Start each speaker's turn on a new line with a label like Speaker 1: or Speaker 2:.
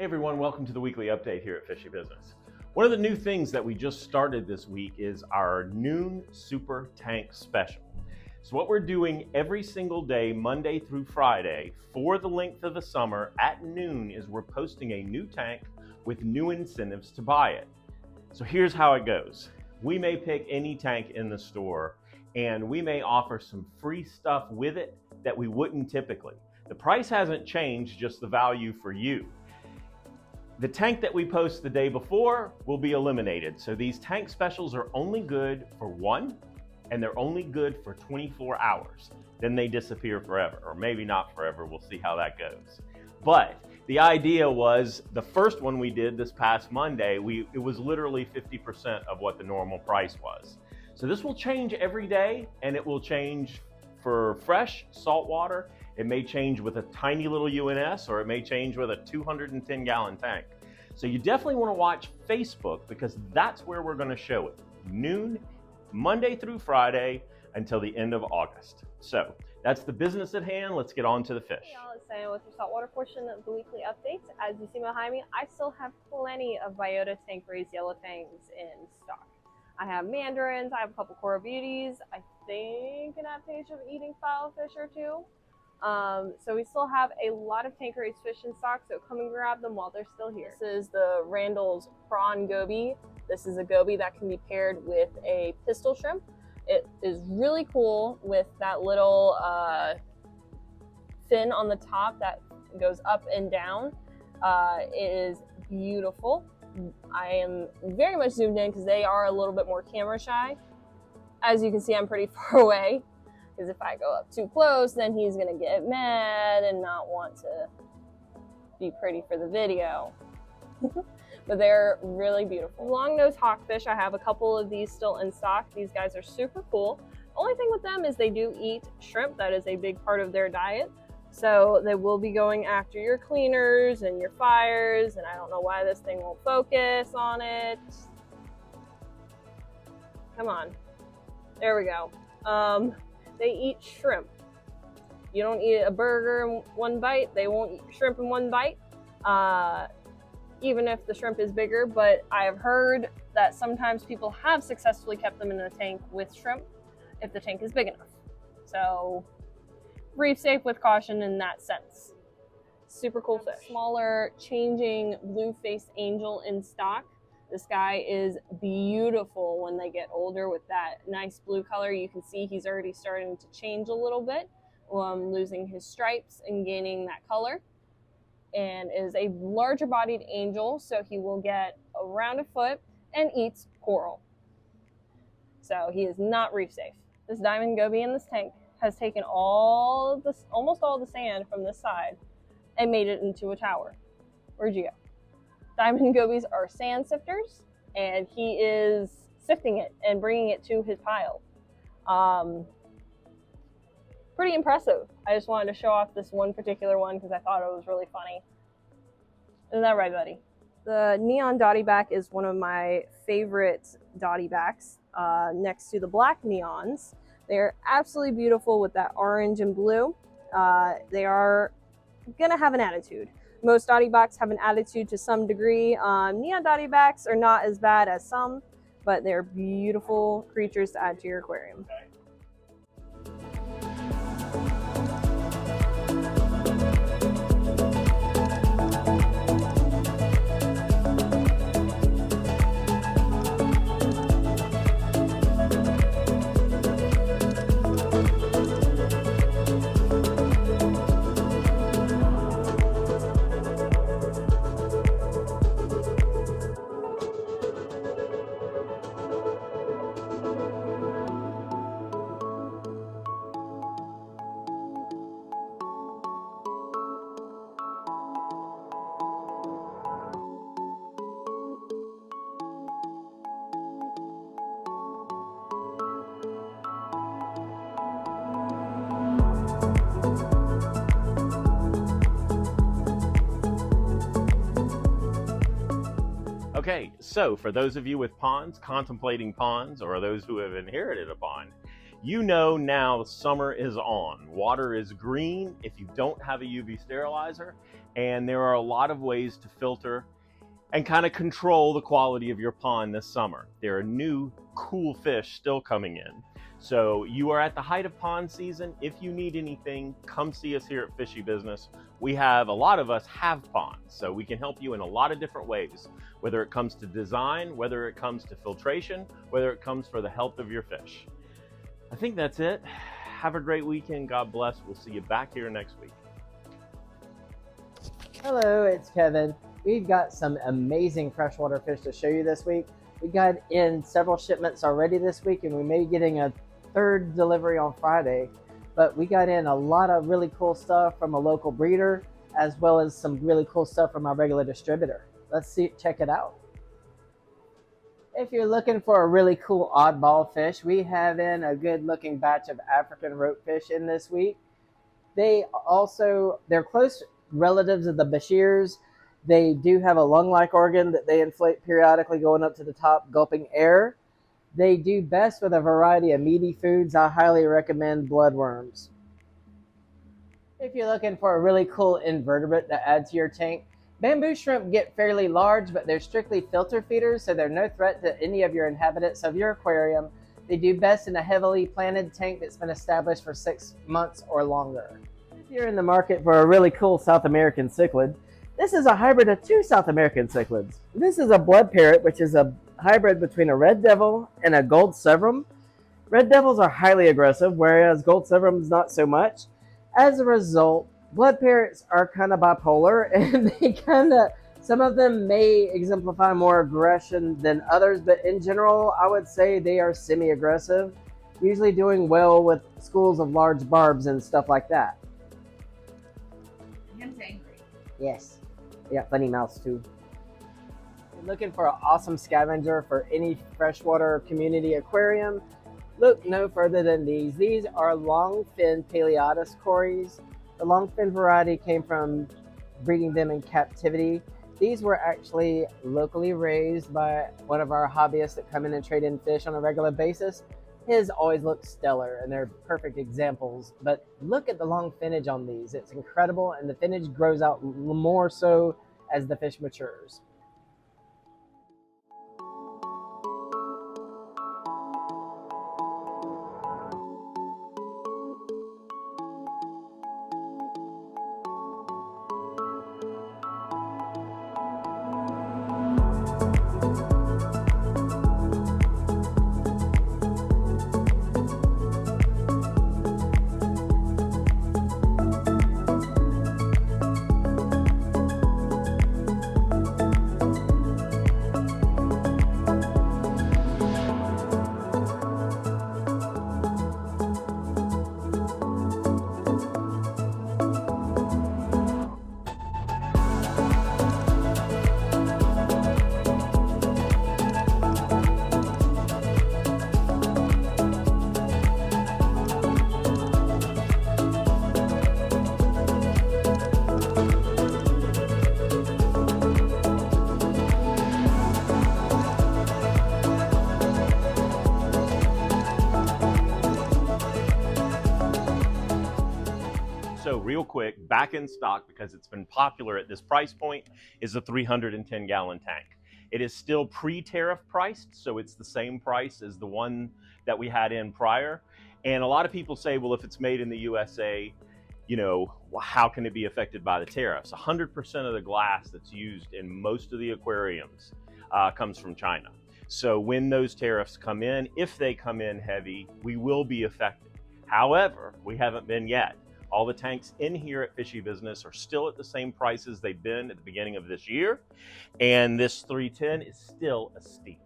Speaker 1: everyone, welcome to the weekly update here at Fishy Business. One of the new things that we just started this week is our noon super tank special. So what we're doing every single day, Monday through Friday, for the length of the summer at noon is we're posting a new tank with new incentives to buy it. So here's how it goes. We may pick any tank in the store and we may offer some free stuff with it that we wouldn't typically. The price hasn't changed, just the value for you. The tank that we post the day before will be eliminated. So these tank specials are only good for one, and they're only good for 24 hours. Then they disappear forever, or maybe not forever. We'll see how that goes. But the idea was the first one we did this past Monday, it was literally 50% of what the normal price was. So this will change every day, and it will change for fresh saltwater. It may change with a tiny little UNS, or it may change with a 210-gallon tank. So you definitely want to watch Facebook, because that's where we're going to show it. Noon, Monday through Friday, until the end of August. So that's the business at hand. Let's get on to the fish.
Speaker 2: Hey y'all, it's Diana with your saltwater portion of the weekly updates. As you see behind me, I still have plenty of Biota tank raised yellow tangs in stock. I have mandarins, I have a couple coral beauties, I think an adaptation of eating filefish or two. So we still have a lot of tank raised fish in stock, so come and grab them while they're still here. This is the RANDALL'S prawn goby. This is a goby that can be paired with a pistol shrimp. It is really cool with that little fin on the top that goes up and down. It is beautiful. I am very much zoomed in because they are a little bit more camera shy. As you can see, I'm pretty far away, because if I go up too close, then he's gonna get mad and not want to be pretty for the video. But they're really beautiful. Long-nosed hawkfish, I have a couple of these still in stock. These guys are super cool. Only thing with them is they do eat shrimp. That is a big part of their diet. So they will be going after your cleaners and your fires, and I don't know why this thing won't focus on it. Come on. There we go. They eat shrimp. You don't eat a burger in one bite. They won't eat shrimp in one bite, even if the shrimp is bigger. But I have heard that sometimes people have successfully kept them in a tank with shrimp if the tank is big enough. So reef safe with caution in that sense. Super cool fish. Smaller changing blue-faced angel in stock. This guy is beautiful when they get older with that nice blue color. You can see he's already starting to change a little bit, losing his stripes and gaining that color. And is a larger bodied angel, so he will get around a foot and eats coral. So he is not reef safe. This diamond goby in this tank has taken almost all the sand from this side and made it into a tower. Where'd you go? Diamond gobies are sand sifters, and he is sifting it and bringing it to his pile. Pretty impressive. I just wanted to show off this one particular one because I thought it was really funny. Isn't that right, buddy? The neon dotty back is one of my favorite dotty backs, next to the black neons. They're absolutely beautiful with that orange and blue. They are gonna have an attitude. Most dotty backs have an attitude to some degree. Neon dotty backs are not as bad as some, but they're beautiful creatures to add to your aquarium.
Speaker 1: Okay, so for those of you with ponds, contemplating ponds, or those who have inherited a pond, You know now summer is on. Water is green if you don't have a UV sterilizer, and there are a lot of ways to filter and kind of control the quality of your pond this summer. There are new cool fish still coming in. So you are at the height of pond season. If you need anything, come see us here at Fishy Business. A lot of us have ponds, so we can help you in a lot of different ways, whether it comes to design, whether it comes to filtration, whether it comes for the health of your fish. I think that's it. Have a great weekend. God bless. We'll see you back here next week.
Speaker 3: Hello, it's Kevin. We've got some amazing freshwater fish to show you this week. We got in several shipments already this week, and we may be getting a third delivery on Friday. But we got in a lot of really cool stuff from a local breeder, as well as some really cool stuff from our regular distributor. Let's check it out. If you're looking for a really cool oddball fish, we have in a good looking batch of African ropefish in this week. They're close relatives of the Bashirs. They do have a lung-like organ that they inflate periodically going up to the top, gulping air. They do best with a variety of meaty foods. I highly recommend bloodworms. If you're looking for a really cool invertebrate to add to your tank, bamboo shrimp get fairly large, but they're strictly filter feeders, so they're no threat to any of your inhabitants of your aquarium. They do best in a heavily planted tank that's been established for 6 months or longer. If you're in the market for a really cool South American cichlid, this is a hybrid of 2 South American cichlids. This is a blood parrot, which is a hybrid between a red devil and a gold severum. Red devils are highly aggressive, whereas gold severums not so much. As a result, blood parrots are kind of bipolar, and some of them may exemplify more aggression than others, but in general, I would say they are semi-aggressive, usually doing well with schools of large barbs and stuff like that.
Speaker 4: And angry.
Speaker 3: Yes. They got funny mouths too. If you're looking for an awesome scavenger for any freshwater community aquarium, look no further than these. These are long-fin PALEATUS CORYs. The long-fin variety came from breeding them in captivity. These were actually locally raised by one of our hobbyists that come in and trade in fish on a regular basis. His always look stellar, and they're perfect examples. But look at the long finnage on these. It's incredible, and the finnage grows out more so as the fish matures.
Speaker 1: So real quick, back in stock, because it's been popular at this price point, is a 310-gallon tank. It is still pre-tariff priced, so it's the same price as the one that we had in prior. And a lot of people say, well, if it's made in the USA, you know, well, how can it be affected by the tariffs? 100% of the glass that's used in most of the aquariums comes from China. So when those tariffs come in, if they come in heavy, we will be affected. However, we haven't been yet. All the tanks in here at Fishy Business are still at the same prices they've been at the beginning of this year. And this 310 is still a steal.